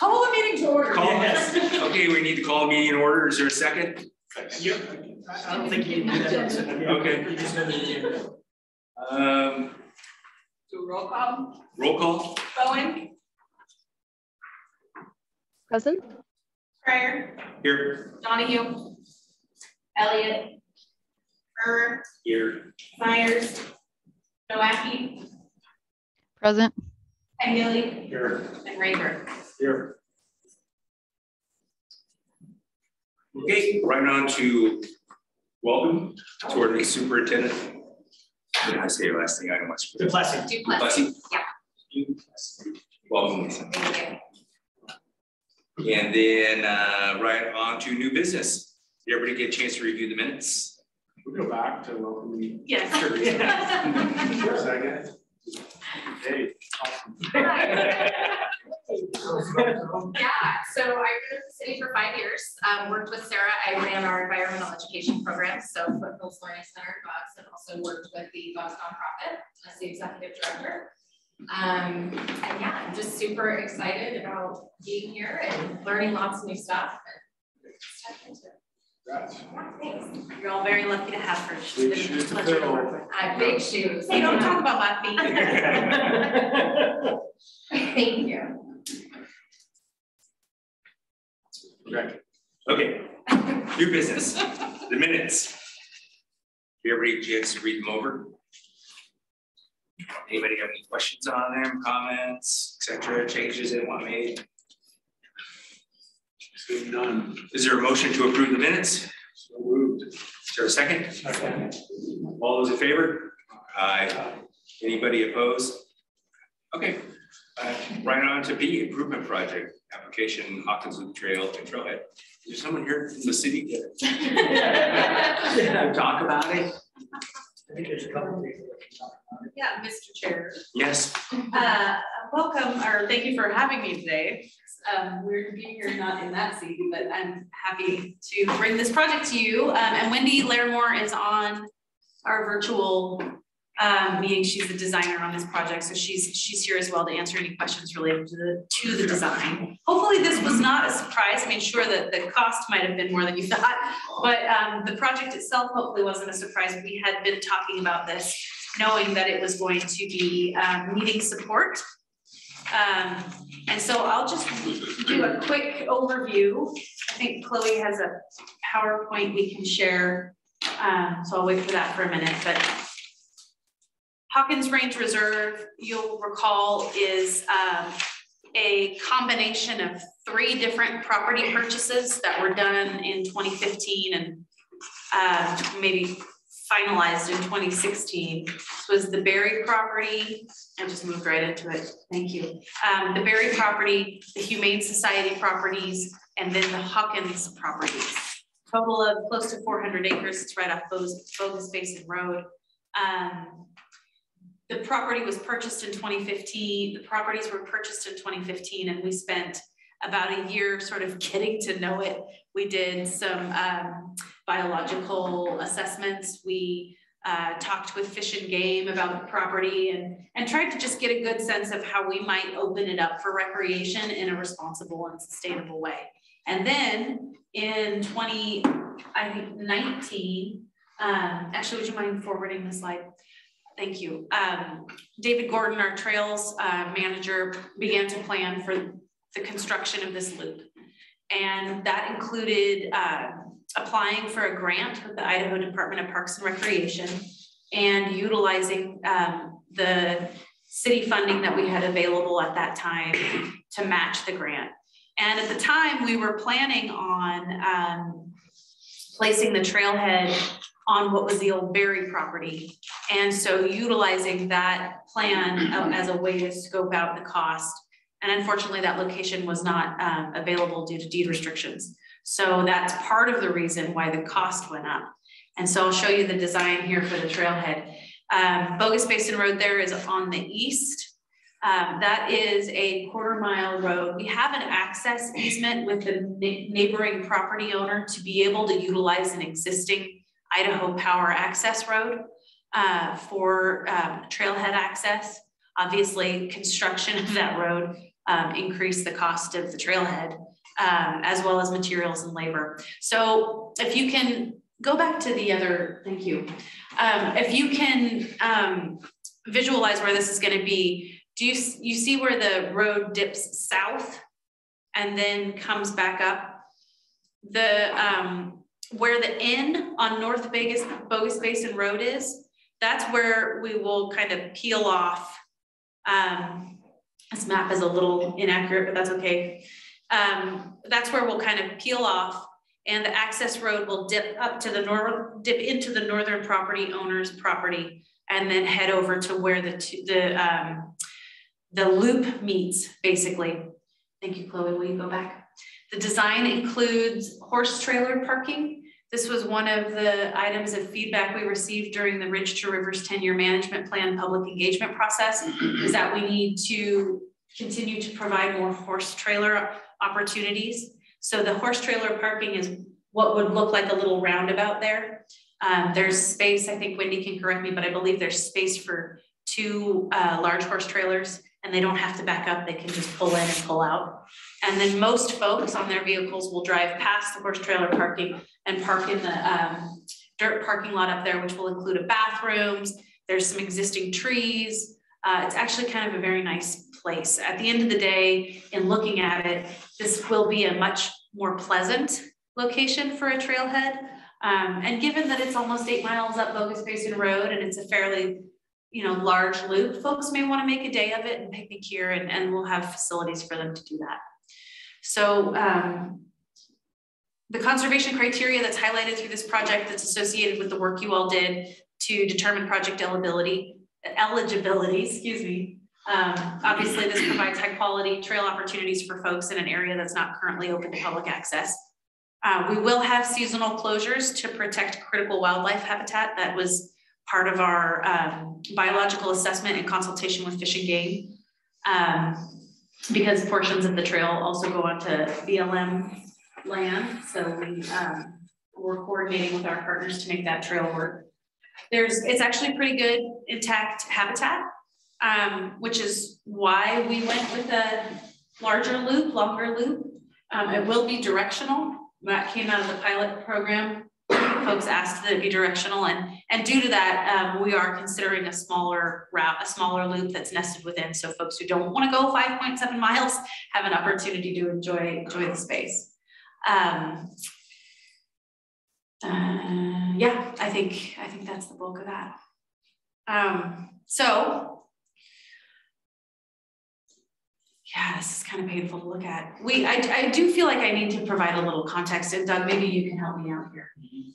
Call the meeting to order. Yes. Okay, we need to call a meeting in order. Is there a second? Yep. I don't think you need to do that. Okay. You just know the Do roll call. Roll call. Bowen. Present. Pryor. Here. Donahue. Elliott. Burr. Here. Myers. Nowacki. Present. Pengilly. Here. And Rayburn. Here. Okay, right on to welcome to our next superintendent. What did I say last thing? I don't much. Duplessis. Duplessis. Yeah. Welcome, Lisa. Thank you. And then right on to new business. Did everybody get a chance to review the minutes? We'll go back to welcoming. Yes. For a second. Hey. Yeah, so I worked at the city for 5 years, worked with Sarah. I ran our environmental education program, so Foothills Learning Center, Bucks, and also worked with the Bucks nonprofit as the executive director. And yeah, I'm just super excited about being here and learning lots of new stuff. Yeah, thanks. You're all very lucky to have her. Big shoes to fill. Big shoes. Hey, don't talk about my feet. Thank you. Okay, new business, the minutes. Did everybody get a chance to read them over? Anybody have any questions on them, comments, etc., changes they want made? Seeing none. Is there a motion to approve the minutes? So moved. Is there a second? Second. All those in favor? Aye. Anybody opposed? Okay, right on to B, improvement project, application Hawkins Loop Trail and Trailhead. Is there someone here from the city to talk about it? I think there's a couple of things that we can talk about. Yeah, Mr. Chair. Yes. Welcome, or thank you for having me today. We're being here not in that seat, but I'm happy to bring this project to you. And Wendy Larimore is on our virtual meeting. She's the designer on this project, so she's here as well to answer any questions related to the design. Hopefully this was not a surprise. I mean, sure that the cost might have been more than you thought, but the project itself hopefully wasn't a surprise. We had been talking about this, knowing that it was going to be needing support. And so I'll just do a quick overview. I think Chloe has a PowerPoint we can share, so I'll wait for that for a minute. But Hawkins Range Reserve, you'll recall, is a combination of 3 different property purchases that were done in 2015 and maybe finalized in 2016. This was the Berry property. I just moved right into it. Thank you. The Berry property, the Humane Society properties, and then the Hawkins properties. Total of close to 400 acres. It's right off Bogus Basin Road. The property was purchased in 2015. The properties were purchased in 2015, and we spent about a year sort of getting to know it. We did some biological assessments. We talked with Fish and Game about the property and tried to just get a good sense of how we might open it up for recreation in a responsible and sustainable way. And then in 2019, actually, would you mind forwarding the slide? Thank you. David Gordon, our trails manager, began to plan for the construction of this loop. And that included applying for a grant with the Idaho Department of Parks and Recreation and utilizing the city funding that we had available at that time to match the grant. And at the time, we were planning on placing the trailhead on what was the old Berry property. And so utilizing that plan as a way to scope out the cost. And unfortunately, that location was not available due to deed restrictions. So that's part of the reason why the cost went up. And so I'll show you the design here for the trailhead. Bogus Basin Road there is on the east. That is a 1/4 mile road. We have an access easement with the neighboring property owner to be able to utilize an existing Idaho Power access road for trailhead access. Obviously, construction of that road increase the cost of the trailhead, as well as materials and labor. So if you can go back to the other, thank you. If you can visualize where this is going to be, you see where the road dips south and then comes back up? Where the inn on North Bogus Basin Road is, that's where we will kind of peel off. This map is a little inaccurate, but that's okay. That's where we'll kind of peel off, and the access road will dip up to the dip into the northern property owner's property, and then head over to where the loop meets, basically. Thank you, Chloe. Will you go back? The design includes horse trailer parking. This was one of the items of feedback we received during the Ridge to Rivers 10-year management plan public engagement process, is that we need to continue to provide more horse trailer opportunities. So the horse trailer parking is what would look like a little roundabout there. There's space, I think Wendy can correct me, but I believe there's space for 2 large horse trailers, and they don't have to back up, they can just pull in and pull out. And then most folks on their vehicles will drive past the horse trailer parking and park in the dirt parking lot up there, which will include a bathrooms. There's some existing trees. It's actually kind of a very nice place. At the end of the day, in looking at it, this will be a much more pleasant location for a trailhead. And given that it's almost 8 miles up Bogus Basin Road and it's a fairly large loop, folks may want to make a day of it and picnic here, and we'll have facilities for them to do that. So the conservation criteria that's highlighted through this project that's associated with the work you all did to determine project eligibility, excuse me. Obviously this provides high quality trail opportunities for folks in an area that's not currently open to public access. We will have seasonal closures to protect critical wildlife habitat. That was part of our biological assessment in consultation with Fish and Game, because portions of the trail also go onto BLM land. So we're coordinating with our partners to make that trail work. It's actually pretty good intact habitat, which is why we went with a longer loop. It will be directional. That came out of the pilot program. Folks asked that it be directional, and due to that, we are considering a smaller route, a smaller loop that's nested within, so folks who don't want to go 5.7 miles have an opportunity to enjoy the space. Yeah, I think that's the bulk of that. So yeah, this is kind of painful to look at. I do feel like I need to provide a little context, and Doug, maybe you can help me out here.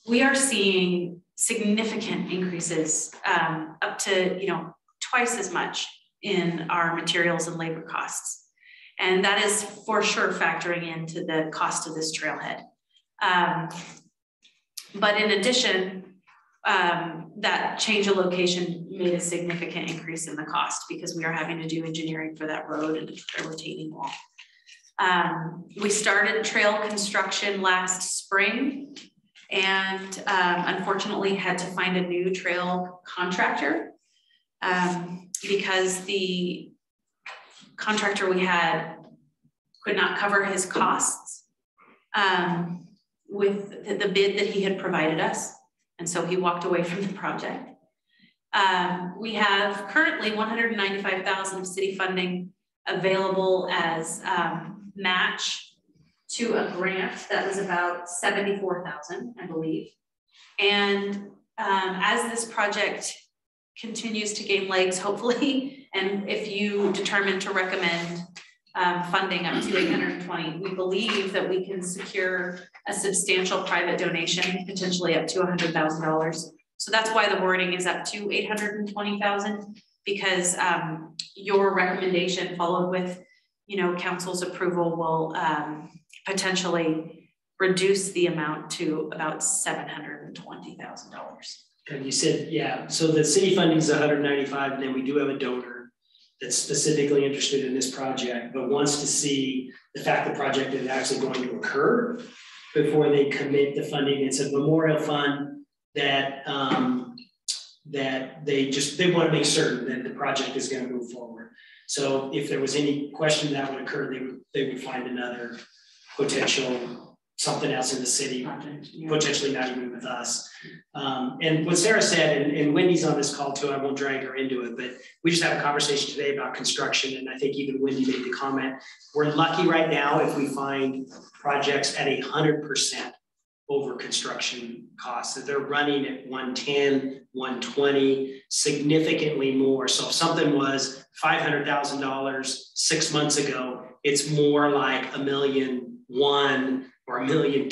We are seeing significant increases, up to twice as much in our materials and labor costs. And that is for sure factoring into the cost of this trailhead. But in addition, that change of location made a significant increase in the cost because we are having to do engineering for that road and a retaining wall. We started trail construction last spring and unfortunately had to find a new trail contractor because the contractor we had could not cover his costs with the bid that he had provided us. And so he walked away from the project. We have currently $195,000 of city funding available as match to a grant that was about $74,000, I believe. And as this project continues to gain legs, hopefully, and if you determine to recommend funding up to 820, we believe that we can secure a substantial private donation, potentially up to $100,000. So that's why the wording is up to 820,000, because your recommendation followed with, council's approval will potentially reduce the amount to about $720,000. And you said, yeah, so the city funding is 195, and then we do have a donor that's specifically interested in this project, but wants to see the fact the project is actually going to occur before they commit the funding. It's a memorial fund that that they want to make certain that the project is going to move forward. So if there was any question that would occur, they would find another potential, something else in the city, potentially not even with us. And what Sarah said, and Wendy's on this call too, I won't drag her into it, but we just had a conversation today about construction, and I think even Wendy made the comment, we're lucky right now if we find projects at 100% over construction costs, that they're running at 110, 120, significantly more. So if something was $500,000 6 months ago, it's more like $1.1 million or $1.2 million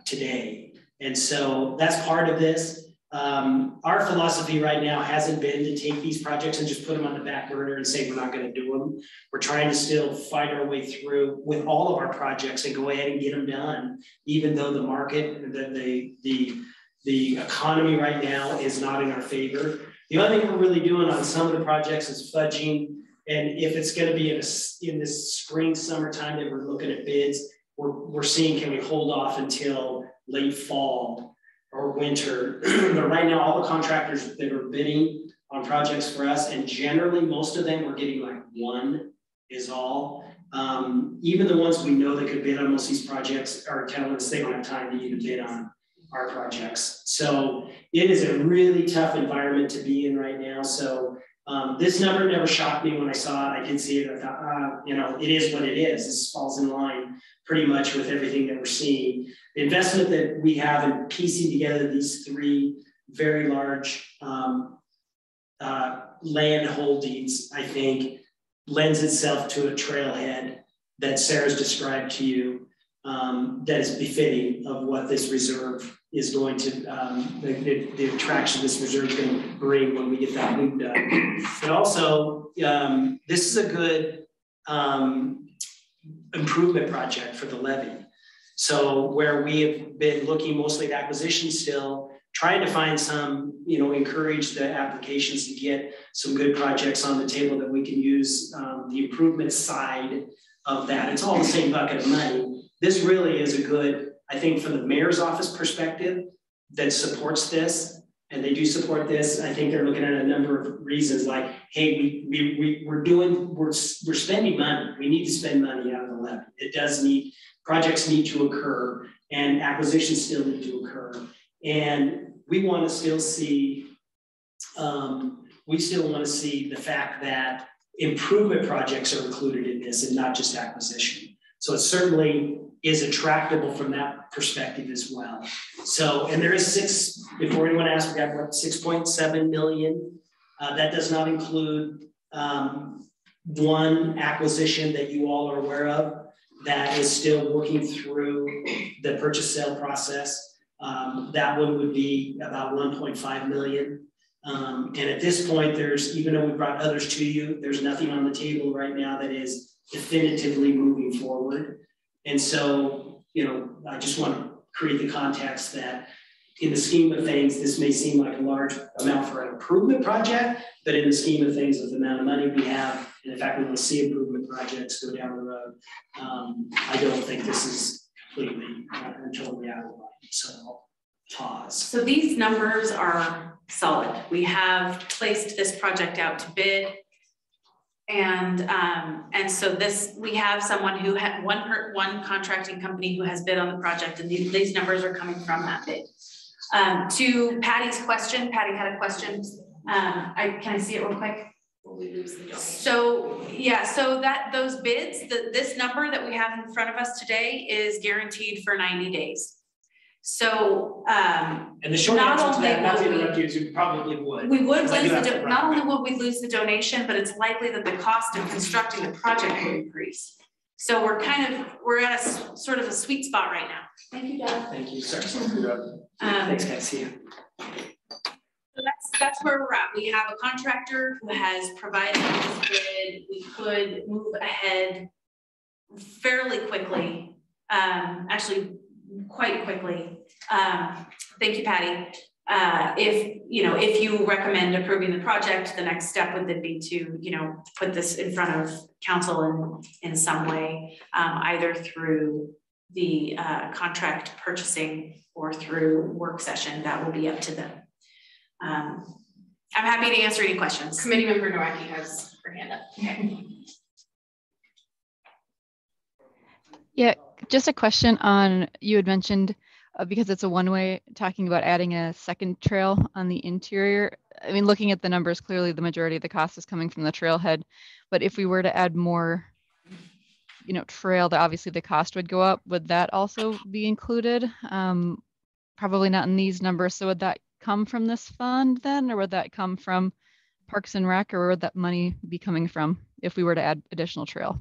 today. And so that's part of this. Our philosophy right now hasn't been to take these projects and just put them on the back burner and say we're not going to do them. We're trying to still fight our way through with all of our projects and go ahead and get them done, even though the market, the economy right now is not in our favor. The other thing we're really doing on some of the projects is fudging. And if it's going to be in this spring, summertime that we're looking at bids, we're seeing, can we hold off until late fall or winter? But right now, all the contractors that are bidding on projects for us, and generally most of them, we're getting like one is all. Even the ones we know that could bid on most of these projects are telling us they don't have time to even bid on our projects. So it is a really tough environment to be in right now. So this number never shocked me when I saw it. I did see it. I thought, it is what it is. This falls in line pretty much with everything that we're seeing. The investment that we have in piecing together these three very large land holdings, I think, lends itself to a trailhead that Sarah's described to you that is befitting of what this reserve is going to, the attraction this reserve is going to bring when we get that loop done. But also, this is a good improvement project for the levee. So where we have been looking mostly at acquisition still, trying to find some, encourage the applications to get some good projects on the table that we can use the improvement side of that. It's all the same bucket of money. This really is a good, I think, from the mayor's office perspective that supports this, and they do support this. I think they're looking at a number of reasons like, hey, we're spending money. We need to spend money out of the levy. It does need, projects need to occur and acquisitions still need to occur. And we want to still see, the fact that improvement projects are included in this and not just acquisition. So it certainly is attractable from that perspective as well. So, and there is before anyone asks, we got what, 6.7 million. That does not include one acquisition that you all are aware of that is still working through the purchase sale process. That one would be about 1.5 million. And at this point, even though we brought others to you, there's nothing on the table right now that is definitively moving forward. And so, I just want to create the context that in the scheme of things, this may seem like a large amount for an improvement project, but in the scheme of things, with the amount of money we have, and in fact, we will see improvement projects go down the road, I don't think this is completely and totally out of line. So I'll pause. So these numbers are solid. We have placed this project out to bid. And so we have someone who had one contracting company who has bid on the project, and these numbers are coming from that bid. To Patty's question, Patty had a question. Can I see it real quick? Will we lose the donation? So yeah, so those bids, this number that we have in front of us today is guaranteed for 90 days. So and the short answer to that, not to interrupt you, is we probably would. We would lose not only will we lose the donation, but it's likely that the cost of constructing the project will increase. So we're at a sort of a sweet spot right now. Thank you, Doug. Thank you, sir. Thanks, guys. See you. So that's where we're at. We have a contractor who has provided this bid. We could move ahead fairly quickly, actually quite quickly. Thank you, Patty. If you recommend approving the project, the next step would then be to, put this in front of council in some way, either through the contract purchasing or through work session. That will be up to them. I'm happy to answer any questions. Committee member Nowacki has her hand up. Okay. Yeah, just a question on, you had mentioned, because it's a one-way, talking about adding a second trail on the interior. I mean, looking at the numbers, clearly the majority of the cost is coming from the trailhead. But if we were to add more, trail, that obviously the cost would go up. Would that also be included? Probably not in these numbers. So would that come from this fund then, or would that come from Parks and Rec, or where would that money be coming from if we were to add additional trail?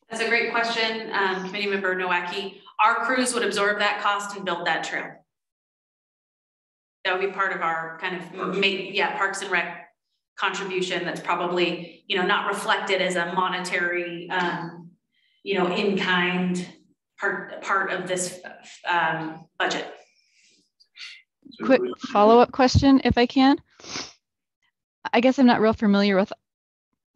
That's a great question, Committee Member Nowacki. Our crews would absorb that cost and build that trail. That would be part of our kind of Parks and Rec contribution. That's probably not reflected as a monetary in kind part of this budget. Quick follow-up question, if I can. I guess I'm not real familiar with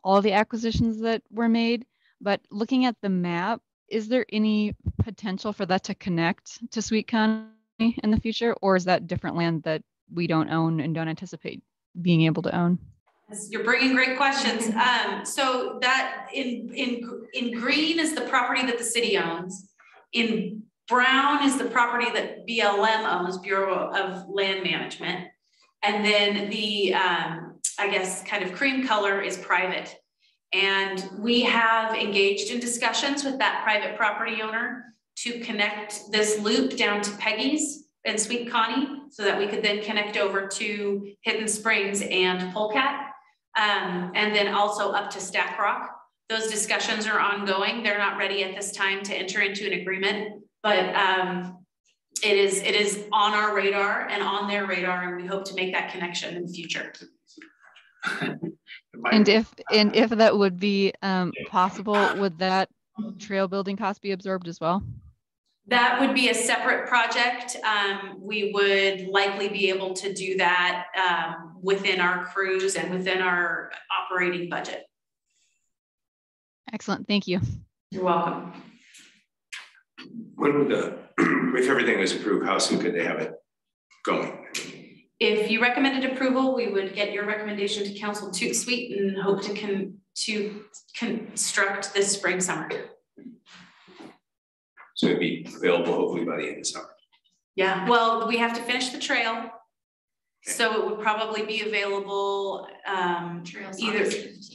all the acquisitions that were made, but looking at the map, is there any potential for that to connect to Sweet County in the future, or is that different land that we don't own and don't anticipate being able to own? You're bringing great questions. So that in green is the property that the city owns. In brown is the property that BLM owns, Bureau of Land Management. And then the, I guess, kind of cream color is private. And we have engaged in discussions with that private property owner to connect this loop down to Peggy's and Sweet Connie so that we could then connect over to Hidden Springs and Polecat, and then also up to Stack Rock. Those discussions are ongoing. They're not ready at this time to enter into an agreement, but it is on our radar and on their radar, and we hope to make that connection in the future. And if that would be possible, would that trail building cost be absorbed as well? That would be a separate project. We would likely be able to do that within our crews and within our operating budget. Excellent, thank you. You're welcome. When would if everything was approved, how soon could they have it going? If you recommended approval, we would get your recommendation to Council Toot Suite and hope to construct this spring, summer. So it'd be available hopefully by the end of summer. Yeah, well, we have to finish the trail. Okay. So it would probably be available either. It's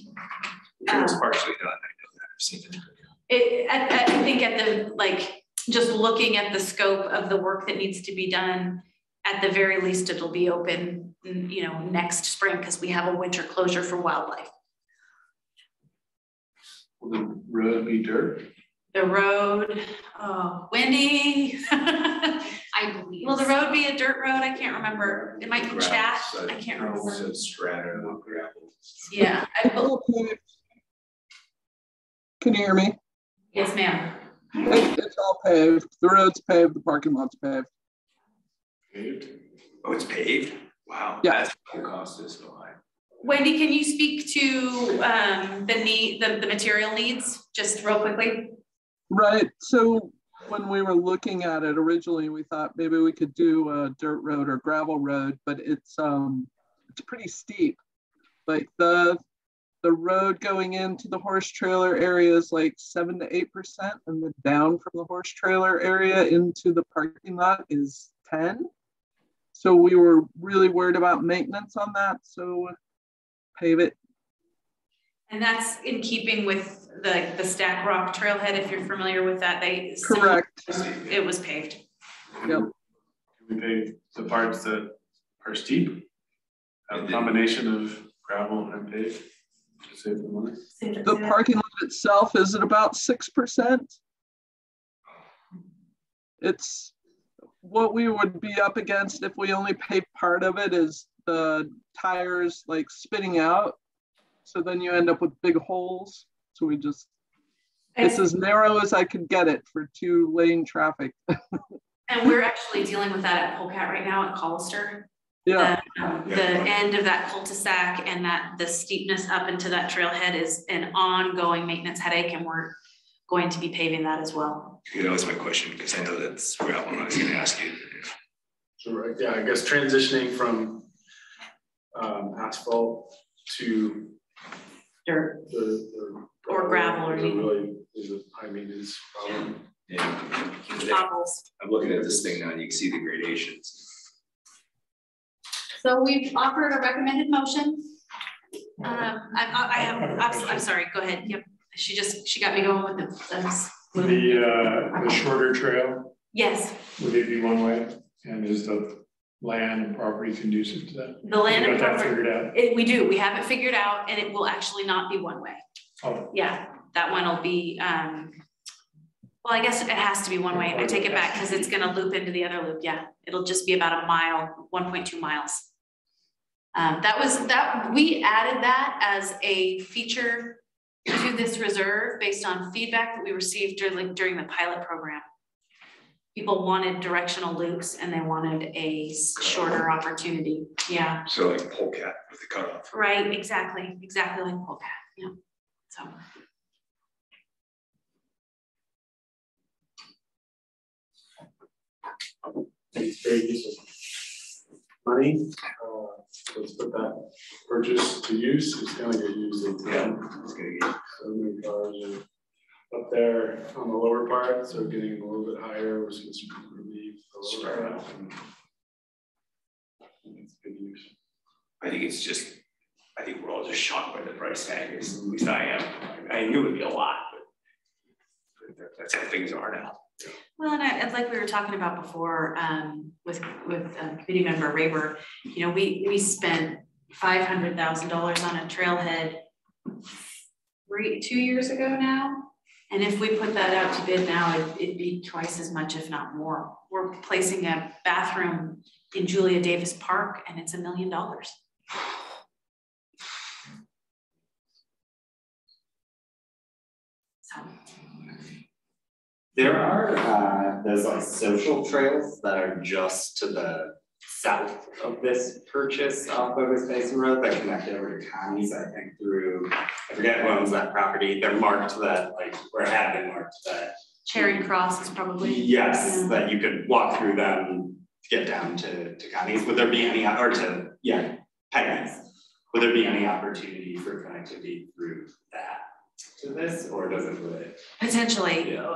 partially done, I know that, I've seen it. I think at the, just looking at the scope of the work that needs to be done, at the very least, it'll be open, next spring because we have a winter closure for wildlife. Will the road be dirt? The road, Wendy. I believe. Will the road be a dirt road? I can't remember. It might be Gravel, chat. so I can't remember. So strata, not gravel. Yeah. Can you hear me? Yes, ma'am. It's all paved. The road's paved. The parking lot's paved. Paved? Oh, it's paved? Wow. Yeah. That's why the cost is so high. Wendy, can you speak to the material needs just real quickly? Right. So when we were looking at it originally, we thought maybe we could do a dirt road or gravel road, but it's pretty steep. Like the road going into the horse trailer area is like 7 to 8%, and the down from the horse trailer area into the parking lot is 10. So we were really worried about maintenance on that. So pave it. And that's in keeping with the Stack Rock trailhead, if you're familiar with that. Correct. It was paved. Yep. We pave the parts that are steep. A combination of gravel and pave to save the money. The parking lot itself is at about 6%. It's what we would be up against if we only pay part of it is the tires like spinning out. So then you end up with big holes. So we just, it's as narrow as I could get it for 2-lane traffic. And we're actually dealing with that at Polecat right now at Collister. Yeah. The end of that cul-de-sac and the steepness up into that trailhead is an ongoing maintenance headache, and we're going to be paving that as well. That was my question, because I know that's gravel, and I was going to ask you. So, right, yeah, I guess transitioning from asphalt to Dirt the or gravel or is a anything. really is a high maintenance problem. Yeah. Huge potholes. I'm looking at this thing now and you can see the gradations. So we've offered a recommended motion. I'm sorry, go ahead. Yep. She got me going with The shorter trail, yes, would it be one way? And is the land and property conducive to that? the land You and got that property. figured out? We do. We have it figured out, and it will actually not be one way. Oh. Yeah, that one will be. Well, I guess it has to be one way. I take it back because it's going to loop into the other loop. Yeah, it'll just be about a mile, 1.2 miles. We added that as a feature to this reserve based on feedback that we received during the pilot program. People wanted directional loops and they wanted a shorter opportunity. Yeah. So like polecat with the cutoff. Right, exactly like polecat. Yeah. So. It's very useful. Money, let's put that purchase to use. It's gonna get used in town. It's gonna get. So many cars are up there on the lower part, so getting a little bit higher, we're seeing some relief. The lower part, and it's good use. I think we're all just shocked by the price tag, at least I am. I knew it'd be a lot, but that's how things are now. Well, and like we were talking about before, with committee member Raber, you know, we spent $500,000 on a trailhead 2 years ago now. And if we put that out to bid now, it'd be twice as much, if not more. We're placing a bathroom in Julia Davis Park and it's $1 million. So. There are those like social trails that are just to the south of this purchase off Bogus Basin Road that connect over to Connie's, I think through, I forget who owns that property. They're marked that, like, or have been marked that. Charing Cross is probably. Yes, yeah. that you could walk through them to get down to Connie's. Would there be any, or to, yeah, Peggy's. Would there be any opportunity for connectivity through that to this, or does it really? Potentially, Yeah.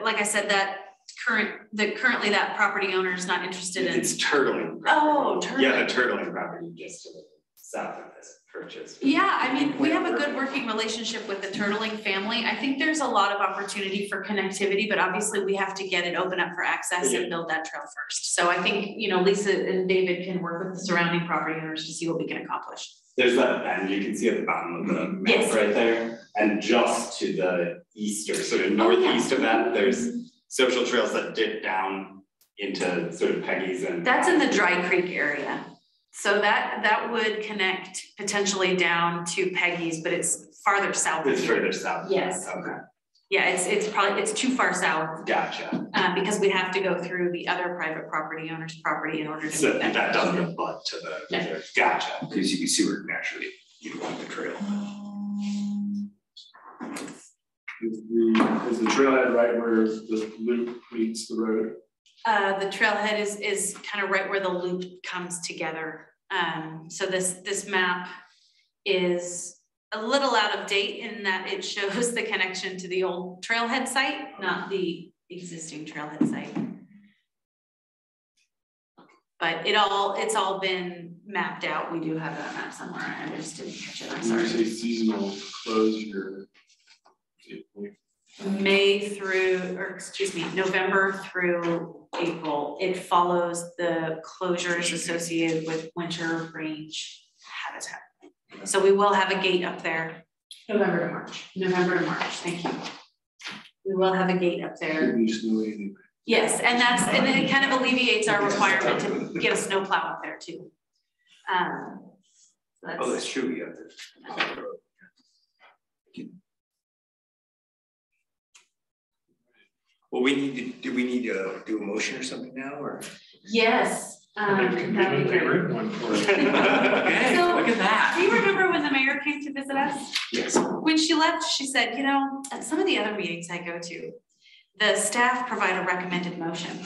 like I said, that currently that property owner is not interested in. It's Turtling. Oh, Turtling. Yeah, the Turtling property just to the south of this purchase. Yeah, I mean, we have a good working relationship with the Turtling family. I think there's a lot of opportunity for connectivity, but obviously we have to get it open up for access and build that trail first. So I think, you know, Lisa and David can work with the surrounding property owners to see what we can accomplish. There's that bend you can see at the bottom of the map Yes. right there. And just to the east or sort of northeast of that, there's social trails that dip down into sort of Peggy's and. That's in the Dry Creek area. So that would connect potentially down to Peggy's, but it's farther south. It's further south. Yes. Okay. Yeah, it's too far south. Gotcha. Because we have to go through the other private property owner's property in order to So make that. that doesn't abut to the. Yeah. Gotcha. Because you can see where naturally you'd want the trail. Is the trailhead right where the loop meets the road? The trailhead is kind of right where the loop comes together. So this map is a little out of date in that it shows the connection to the old trailhead site, not the existing trailhead site. But it's all been mapped out. We do have that map somewhere. I just didn't catch it. I'm When you sorry. say seasonal closure. November through April. It follows the closures associated with winter range habitat. So we will have a gate up there, November to March, thank you. We will have a gate up there. Could be snowy anyway. Yes, and then it kind of alleviates our requirement to get a snowplow up there too. Oh, that's true, you have to. Well, do we need to do a motion or something now, or? Yes. They've conveniently written one for it. Okay, So, look at that. do you remember when the mayor came to visit us? Yes. When she left, she said, you know, at some of the other meetings I go to, the staff provide a recommended motion.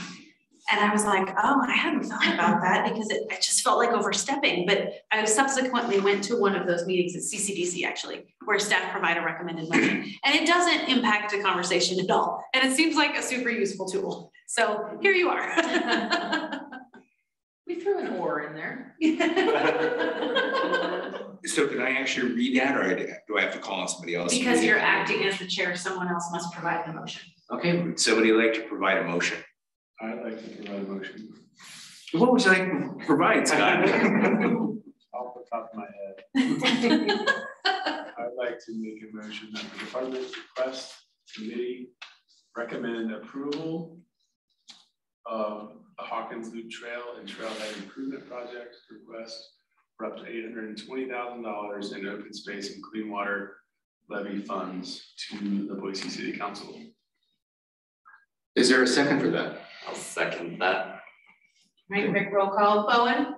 And I was like, oh, I hadn't thought about that because it just felt like overstepping. But I subsequently went to one of those meetings at CCDC actually, where staff provide a recommended motion. And it doesn't impact the conversation at all. And it seems like a super useful tool. So here you are. We threw an or in there. So can I actually read that, or do I have to call on somebody else? Because you're acting as the chair, someone else must provide the motion. Okay, would somebody like to provide a motion? I'd like to provide a motion. What would you like to provide, Scott? Off the top of my head. I'd like to make a motion that the department request committee recommend approval of the Hawkins Loop Trail and Trailhead Improvement Project request for up to $820,000 in open space and clean water levy funds to the Boise City Council. Is there a second for that? I'll second that. Right, Rick, roll call. Bowen,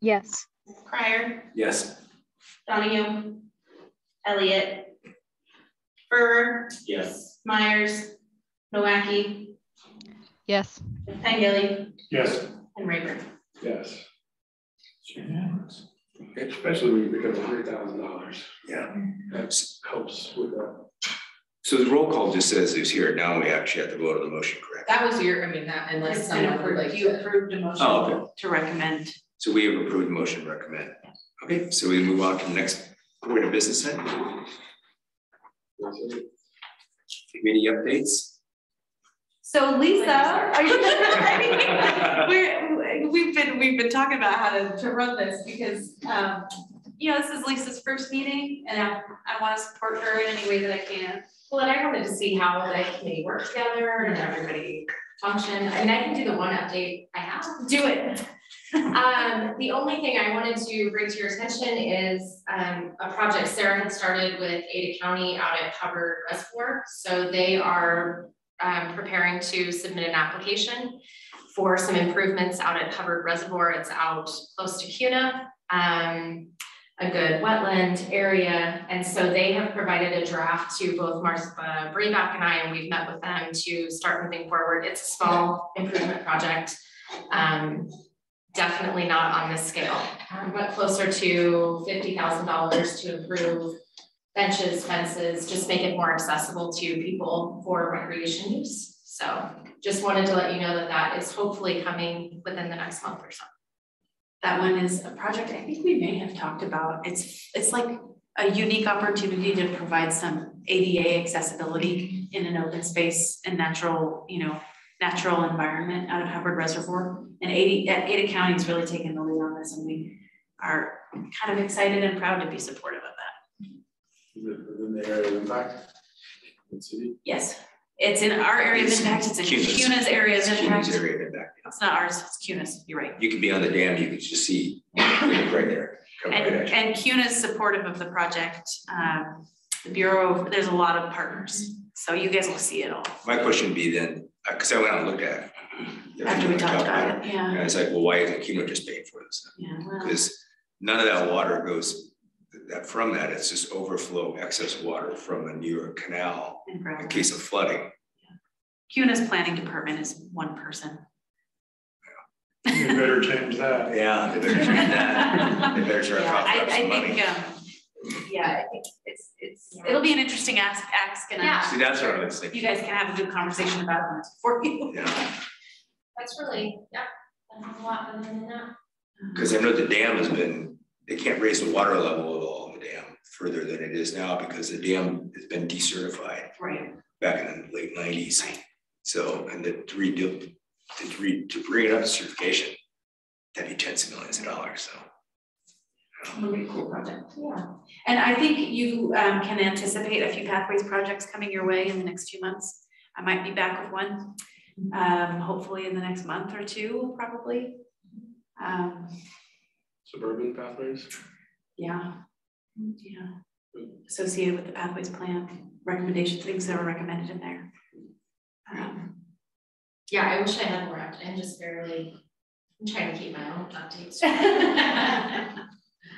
Yes. Cryer, Yes. Donahue, Elliott, Furr, Yes. Myers, Nowacki, Yes. Pengilly, Yes. and Rayburn. Yes. Unanimous. Especially when you pick up $100,000. Yeah. That helps with that. So the roll call just says who's here. Now we actually have to vote on the motion, correct? That was your, I mean, that unless It's been someone would like approved. You to. approved a motion Oh, okay. to recommend. So we have approved the motion to recommend. Okay, so we move on to the next point of business then. Committee updates. So Lisa, are you we've been talking about how to run this because you know, this is Lisa's first meeting and I want to support her in any way that I can. Well, and I wanted to see how the committee works together and everybody function. I mean, I can do the one update I have. Do it. The only thing I wanted to bring to your attention is a project Sarah had started with Ada County out at Hubbard Reservoir. So they are preparing to submit an application for some improvements out at Hubbard Reservoir. It's out close to Kuna, a good wetland area. And so they have provided a draft to both Martha Brayback and I, and we've met with them to start moving forward. It's a small improvement project. Definitely not on this scale, but closer to $50,000 to improve benches, fences, just make it more accessible to people for recreation use. So just wanted to let you know that that is hopefully coming within the next month or so. That one is a project I think we may have talked about. It's like a unique opportunity to provide some ADA accessibility in an open space and natural environment out of Hubbard Reservoir. And Ada County is really taking the lead on this, and we are kind of excited and proud to be supportive of that. Is it within the area of impact in the city? Yes, it's in our area of impact. It's in Cuna's area of impact. Cuna's area of impact. It's not ours, it's Cuna's, you're right. You could be on the dam, you could just see right there. And Cuna's supportive of the project. The Bureau, there's a lot of partners, so you guys will see it all. My question would be then, because I went out and looked at it. After we talked about it, yeah. And it's like, well, why isn't Cuno just paying for this? Yeah, well. Because none of that water goes from that, it's just overflow excess water from a New York canal in case of flooding. Cuna's planning department is one person. You better change that. Yeah, they better change that. They better start coughing up some money. I think it'll be an interesting ask and See, that's what I was thinking. you guys can have a good conversation about it for you. Yeah. That's really, a lot other than that. Because I know the dam has been, they can't raise the water level at all in the dam further than it is now because the dam has been decertified Right. back in the late 90s. So, and to bring it up to certification, that'd be tens of millions of dollars. So. Really cool project. Yeah. And I think you can anticipate a few pathways projects coming your way in the next few months. I might be back with one, hopefully in the next month or two, probably. Suburban pathways? Yeah. Associated with the pathways plan, recommendations, things that were recommended in there. Yeah, I wish I had more updates. I'm just barely, I'm trying to keep my own updates.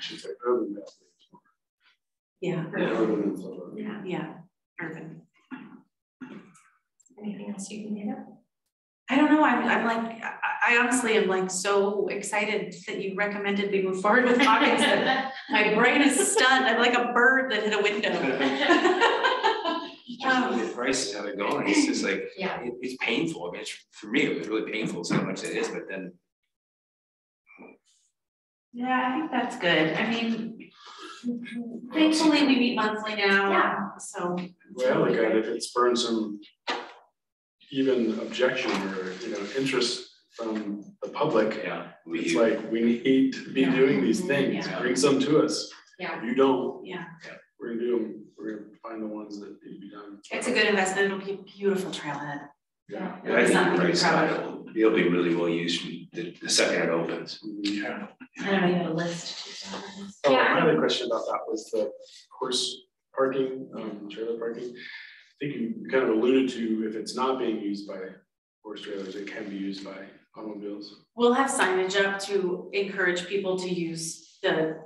She's like urban pathways. Yeah. Urban and suburban. Yeah, urban. Anything else you can get up? I don't know, I'm like, I honestly am like so excited that you recommended we move forward with Hawkins that my brain is stunned. I'm like a bird that hit a window. You just look at the prices, how they're going, it's just like, Yeah. it's painful, I mean, for me, it was really painful, so much it is, but then. Yeah, I think that's good. I mean, thankfully we meet monthly now, Yeah. so. The way I look at it, it spurred some even objection or, interest from the public. Yeah. It's like, we need to be doing these things, Yeah. bring some to us. Yeah. If you don't, Yeah, we're gonna do them, we're gonna find the ones that need to be done. it's a good investment. It'll be a beautiful trailhead. Yeah. And I It's think not the really price proud. side, it'll be really well used from the second it opens. Yeah. I don't know, you have a list. Oh, Yeah. my other question about that was the horse parking, trailer parking. I think you kind of alluded to, if it's not being used by horse trailers, it can be used by automobiles. We'll have signage up to encourage people to use the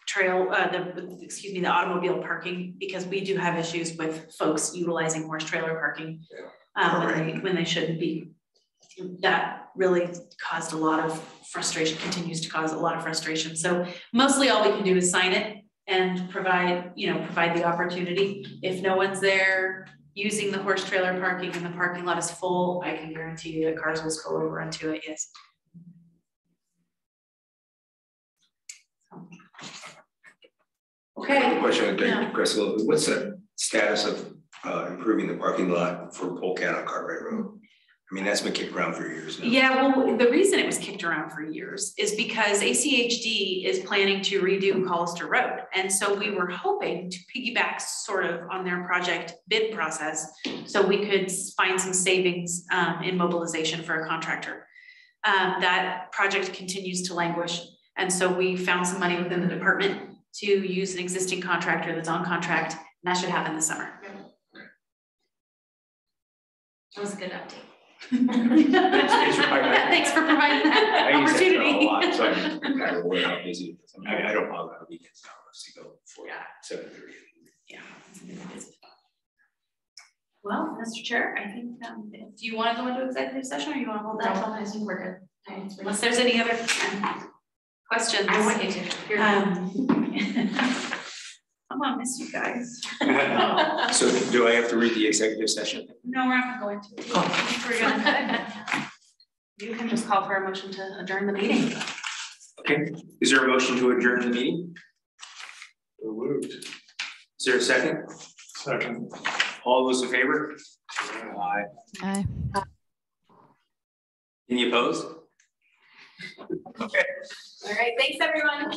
trail, the automobile parking, because we do have issues with folks utilizing horse trailer parking. When they shouldn't be. That really caused a lot of frustration, continues to cause a lot of frustration. So mostly all we can do is sign it and provide the opportunity. If no one's there using the horse trailer parking and the parking lot is full, I can guarantee you that cars will spill over into it, yes. Okay. Question, Yeah. Chris, what's the status of improving the parking lot for Polecat on Cartwright Road? I mean, that's been kicked around for years now. Yeah, well, the reason it was kicked around for years is because ACHD is planning to redo Hollister Road. And so we were hoping to piggyback sort of on their project bid process, so we could find some savings in mobilization for a contractor. That project continues to languish. And so we found some money within the department to use an existing contractor that's on contract, and that should happen this summer. That was a good update. Thanks for providing that I use that opportunity. a lot, so I'm kind of aware how busy it is. I mean, I don't bother on weekends now, unless you go before Yeah. 7:30. Yeah. Well, Mr. Chair, I think, do you want to go into executive session, or you want to hold that? I think we're good. Unless there's any other questions. I want you to. Come on, miss you guys. So do I have to read the executive session? No, we're not going to go into it. I think we're gonna. You can just call for a motion to adjourn the meeting. Okay, is there a motion to adjourn the meeting? So moved. Is there a second? Second. All those in favor? Aye. Aye. Any opposed? Okay. All right, thanks, everyone.